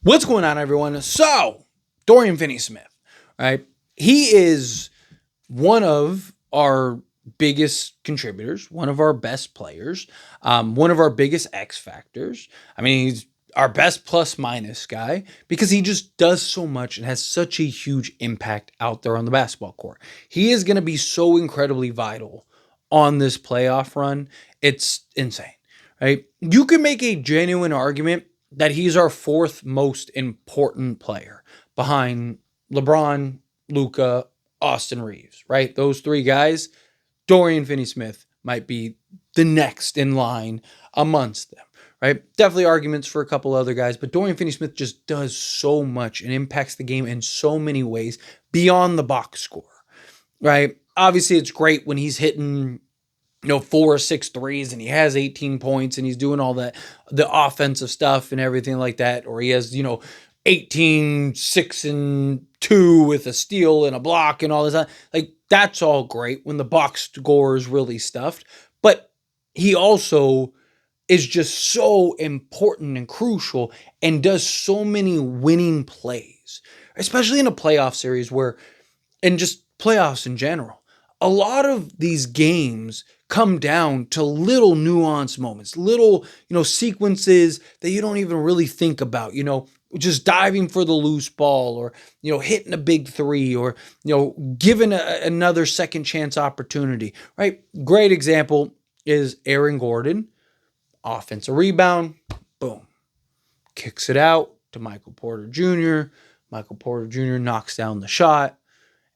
What's going on, everyone? So, Dorian Finney Smith, right? He is one of our biggest contributors, one of our best players, one of our biggest X factors. I mean, he's our best plus minus guy because he just does so much and has such a huge impact out there on the basketball court. He is going to be so incredibly vital on this playoff run. It's insane, right? You can make a genuine argument that he's our fourth most important player behind LeBron, Luka, Austin Reeves, right? Those three guys, Dorian Finney Smith might be the next in line amongst them, right? Definitely arguments for a couple other guys, but Dorian Finney Smith just does so much and impacts the game in so many ways beyond the box score, right? Obviously, it's great when he's hitting 4 or 6 threes and he has 18 points and he's doing all that, the offensive stuff and everything like that. Or he has, 18, 6 and 2 with a steal and a block and all this. Like, that's all great when the box score is really stuffed. But he also is just so important and crucial and does so many winning plays, especially in a playoff series and just playoffs in general. A lot of these games come down to little nuanced moments, little, sequences that you don't even really think about, just diving for the loose ball or, hitting a big three or, giving another second chance opportunity, right? Great example is Aaron Gordon, offensive rebound, boom, kicks it out to Michael Porter Jr. Michael Porter Jr. knocks down the shot.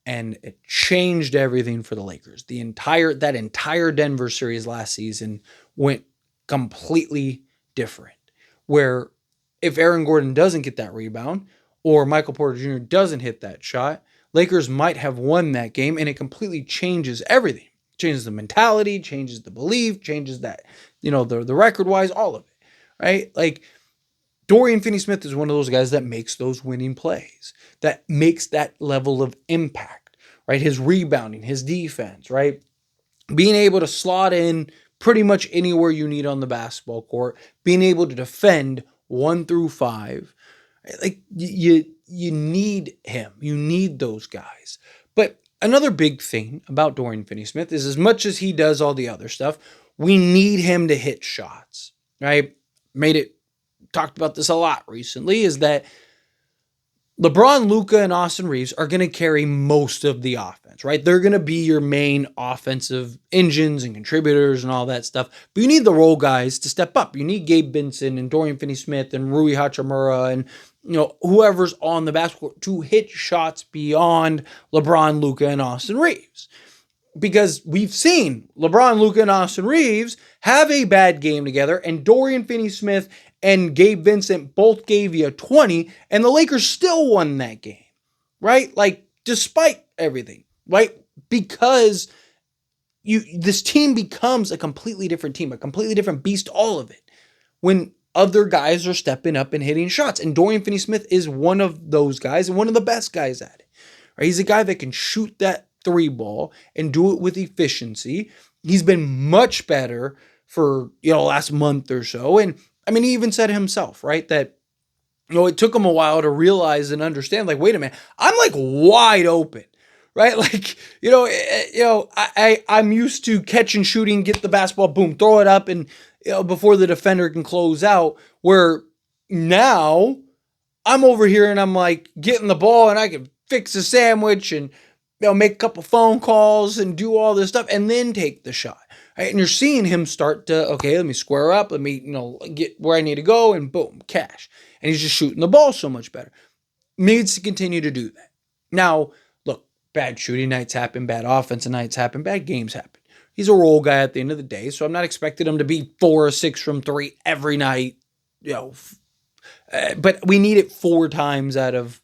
And it changed everything for the Lakers. That entire Denver series last season went completely different. Where if Aaron Gordon doesn't get that rebound or Michael Porter Jr. doesn't hit that shot, Lakers might have won that game, and it completely changes everything. Changes the mentality, changes the belief, changes that, the record-wise, all of it, right? Like, Dorian Finney-Smith is one of those guys that makes those winning plays, that makes that level of impact, right? His rebounding, his defense, right? Being able to slot in pretty much anywhere you need on the basketball court, being able to defend 1 through 5. Like, you need him. You need those guys. But another big thing about Dorian Finney-Smith is, as much as he does all the other stuff, we need him to hit shots, right? Talked about this a lot recently, is that LeBron, Luka, and Austin Reeves are going to carry most of the offense, right? They're going to be your main offensive engines and contributors and all that stuff. But you need the role guys to step up. You need Gabe Vincent and Dorian Finney-Smith and Rui Hachimura and whoever's on the basketball to hit shots beyond LeBron, Luka, and Austin Reeves. Because we've seen LeBron, Luka, and Austin Reeves have a bad game together, and Dorian Finney-Smith and Gabe Vincent both gave you a 20, and the Lakers still won that game, right? Like, despite everything, right? Because this team becomes a completely different team, a completely different beast, all of it, when other guys are stepping up and hitting shots. And Dorian Finney-Smith is one of those guys and one of the best guys at it, right? He's a guy that can shoot that 3 ball and do it with efficiency. He's been much better for, last month or so. And I mean, he even said himself, right, that, it took him a while to realize and understand, like, wait a minute, I'm like wide open, right? Like, I'm used to catch and shooting, get the basketball, boom, throw it up, and, before the defender can close out, where now I'm over here and I'm like getting the ball and I can fix a sandwich and, make a couple phone calls and do all this stuff and then take the shot. Right? And you're seeing him start to, okay, let me square up. Let me, get where I need to go, and boom, cash. And he's just shooting the ball so much better. Needs to continue to do that. Now, look, bad shooting nights happen, bad offensive nights happen, bad games happen. He's a role guy at the end of the day, so I'm not expecting him to be 4 or 6 from 3 every night, but we need it 4 times out of,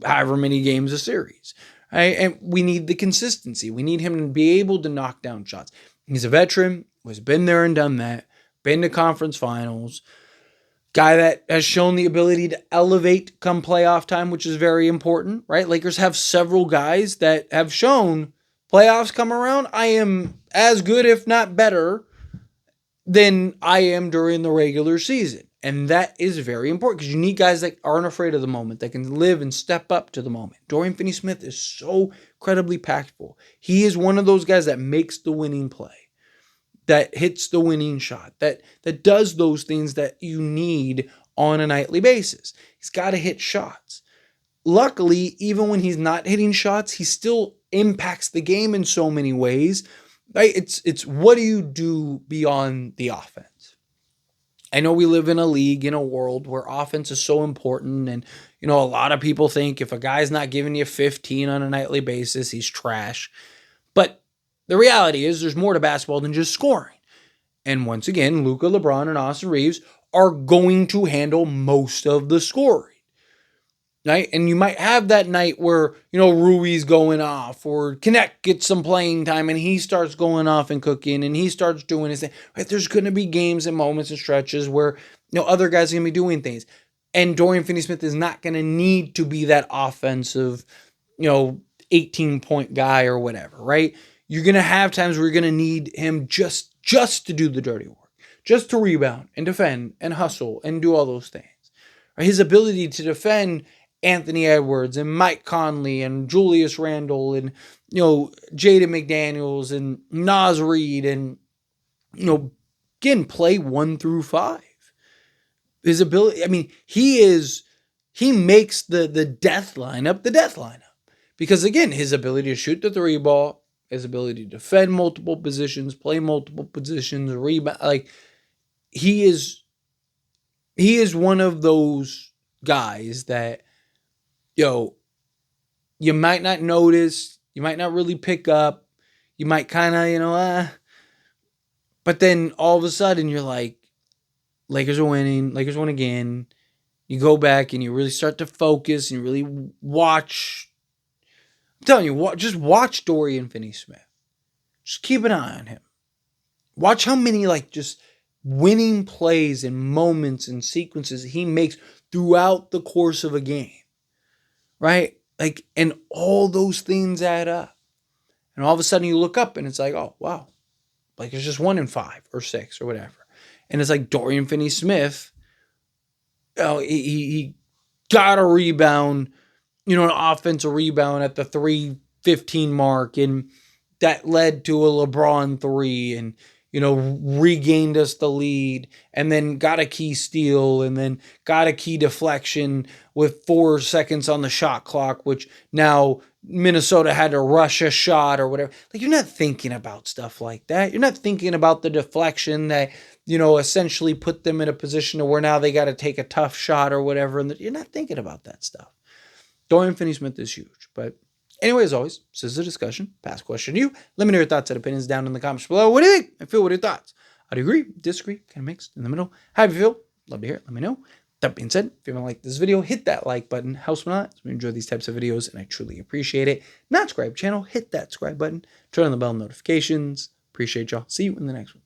however many games a series. Right? And we need the consistency. We need him to be able to knock down shots. He's a veteran, has been there and done that, been to conference finals, guy that has shown the ability to elevate come playoff time, which is very important, right? Lakers have several guys that have shown playoffs come around, I am as good, if not better, than I am during the regular season. And that is very important because you need guys that aren't afraid of the moment, that can live and step up to the moment. Dorian Finney Smith is so incredibly impactful. He is one of those guys that makes the winning play, that hits the winning shot, that does those things that you need on a nightly basis. He's got to hit shots. Luckily, even when he's not hitting shots, he still impacts the game in so many ways. Right? It's what do you do beyond the offense? I know we live in a league, in a world where offense is so important. And, a lot of people think if a guy's not giving you 15 on a nightly basis, he's trash. But the reality is there's more to basketball than just scoring. And once again, Luka, LeBron, and Austin Reeves are going to handle most of the scoring. Right? And you might have that night where, Rui's going off or Connect gets some playing time and he starts going off and cooking and he starts doing his thing. Right? There's going to be games and moments and stretches where, other guys are going to be doing things. And Dorian Finney Smith is not going to need to be that offensive, 18-point guy or whatever, right? You're going to have times where you're going to need him just to do the dirty work, just to rebound and defend and hustle and do all those things. Right? His ability to defend Anthony Edwards and Mike Conley and Julius Randle and, Jaden McDaniels and Naz Reid and, again, play 1 through 5. His ability, he makes the death lineup, because again, his ability to shoot the 3 ball, his ability to defend multiple positions, play multiple positions, rebound, he is one of those guys that, you might not notice, you might not really pick up, you might kind of, but then all of a sudden you're like, Lakers are winning, Lakers won again. You go back and you really start to focus and you really watch. I'm telling you, just watch Dorian Finney Smith. Just keep an eye on him. Watch how many just winning plays and moments and sequences he makes throughout the course of a game. Right? And all those things add up. And all of a sudden you look up and it's like, oh, wow. It's just 1 in 5 or 6 or whatever. And it's like Dorian Finney Smith, he got a rebound, an offensive rebound at the 3:15 mark. And that led to a LeBron 3 and, regained us the lead and then got a key steal and then got a key deflection with 4 seconds on the shot clock, which now Minnesota had to rush a shot or whatever. You're not thinking about stuff like that. You're not thinking about the deflection that, essentially put them in a position to where now they got to take a tough shot or whatever. And you're not thinking about that stuff. Dorian Finney Smith is huge, but anyway, as always, this is a discussion. Pass question to you. Let me know your thoughts and opinions down in the comments below. What do you think? I feel what are your thoughts? How do you agree? Disagree? Kind of mixed in the middle? How do you feel? Love to hear it. Let me know. That being said, if you haven't liked this video, hit that like button. Helps me a lot. We enjoy these types of videos, and I truly appreciate it. Not subscribe channel, hit that subscribe button. Turn on the bell notifications. Appreciate y'all. See you in the next one.